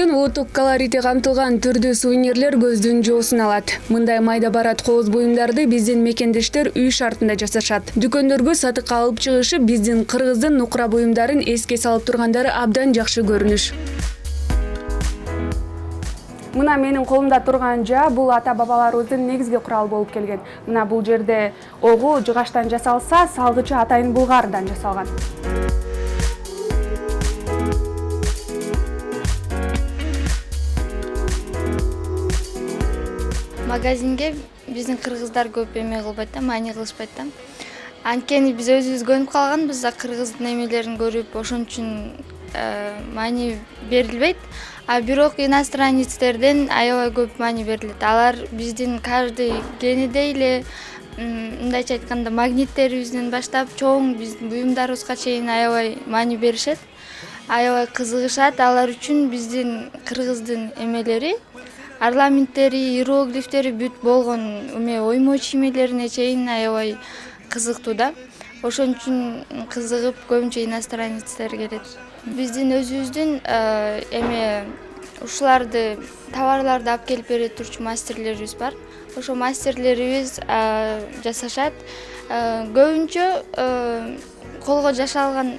үчүн улуттук колорити камтылган түрдүү сувенирлер көздүн жоосун алат. Мындай майда барат кооз буюмдарды биздин мекендештер үй шартында жасашат. Дүкөндөргө сатыкка алып чыгышы биздин кыргыздын нукура буюмдарын эске салып тургандары абдан жакшы көрүнүш. Мына менин колумда турган жаа бул ата-бабаларыбыздын негизги куралы болуп келген. Мына бул жерде огу жыгачтан жасалса, салгычы атайын булгардан жасалган. Магазинге биздин кыргыздар көп эме кылбайт да, маани кылышпайт да. Анткени биз өзүбүз көнүп калганбыз да кыргыздын эмелерин көрүп, ошон үчүн маани берилбейт. А бирок иностранецтерден аябай көп маани берилет. Алар биздин каждый кенедей эле, мындайча айтканда, магниттерибизден баштап чоң биздин буюмдарыбызга чейин аябай маани беришет. Аябай кызыгышат. Алар үчүн биздин кыргыздын эмелери, орнаменттери, иероглифтери бүт болгон эме оймоо чиймелерине чейин аябай кызыктуу да. Ошон үчүн кызыгып көбүнчө иностранецтер келет. Биздин өзүбүздүн эме ушуларды товарларды алып келип бере турчу мастерлерибиз бар. Ошо мастерлерибиз жасашат. Көбүнчө колго жашалган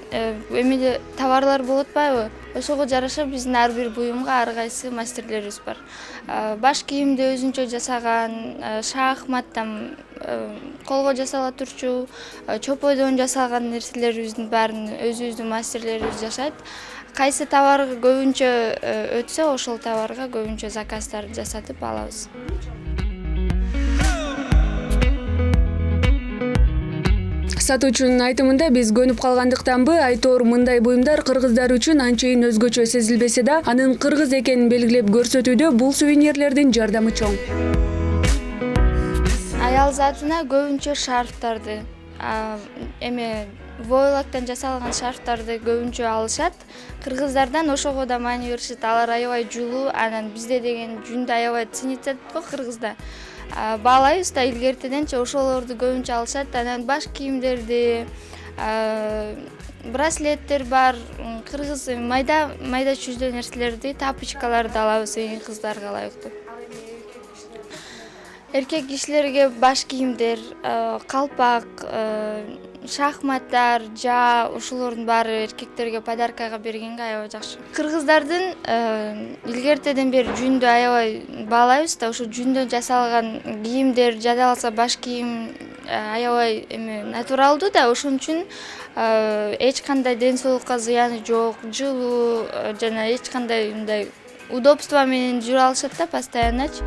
эмеле товарлар болот атпайбы? Ошого жараша биздин ар бир буюмга ар кайсы мастерлерибиз бар. Баш кийимди өзүнчө жасаган, шахматтан колго жасала турчу, чопойдон жасалган нерселерибиздин баарын өзүбүздүн мастерлерибиз жашайт. Кайсы товар көбүнчө өтсө, ошол товарга көбүнчө заказдарды жасатып алабыз. Сатуучунун айтымында биз көнүп калгандыктанбы, айтор мындай буюмдар кыргыздар үчүн анчейин өзгөчө сезилбесе да, анын кыргыз экенин белгилеп көрсөтүүдө бул сувенирлердин жардамы чоң. Аял затына көбүнчө шарфтарды, эме войлактан жасалган шарфтарды көбүнчө алышат. Кыргыздардан ошого да маани беришет. Алар аябай жулуу, анан бизде деген жүндү аябай ценитет го кыргызда. Баалайбыз да илгертеденчи ошолорду көбүнчө алышат. Анан баш кийимдерди, браслеттер бар, кыргыз майда чүздө нерселерди, тапочкаларды алабыз эң кыздарга ылайыктуу. Эркек кишилерге баш кийимдер, калпак, шахматтар, ушулордун баары эркектерге подаркага бергенге аябай жакшы. Кыргыздардын илгертеден бери жүндү аябай баалайбыз да, ошо жүндөн жасалган кийимдер, жада баш кийим аябай натуралдуу да, ошон үчүн эч кандай ден соолукка зыяны жок, жылуу жана эч кандай мындай удобство менен жүрө алышат да постоянночу.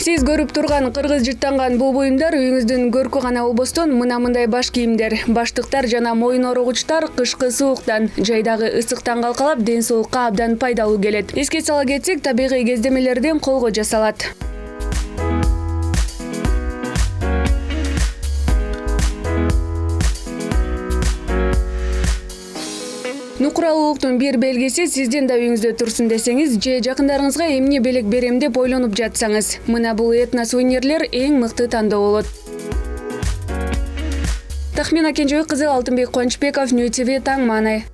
Сиз көрүп турган кыргыз жыттанган бул буюмдар үйүңүздүн көркү гана болбостон, мындай баш кийимдер, баштыктар жана моюн орогучтар кышкы сууктан, жайдагы ысыктан калкалап ден соолукка абдан пайдалуу келет. Эске сала кетсек, табигый кездемелерден колго жасалат. Нукуралуулуктун бир белгиси сиздин да үйүңүздө турсун десеңиз, же жакындарыңызга эмне белек берем деп ойлонуп жатсаңыз, мына бул этно-сувенирлер эң мыкты тандоо болот. Тахмина Кенжебек кызы, Алтынбек Кубанычбеков, Нью ТВ, Таң Маанай.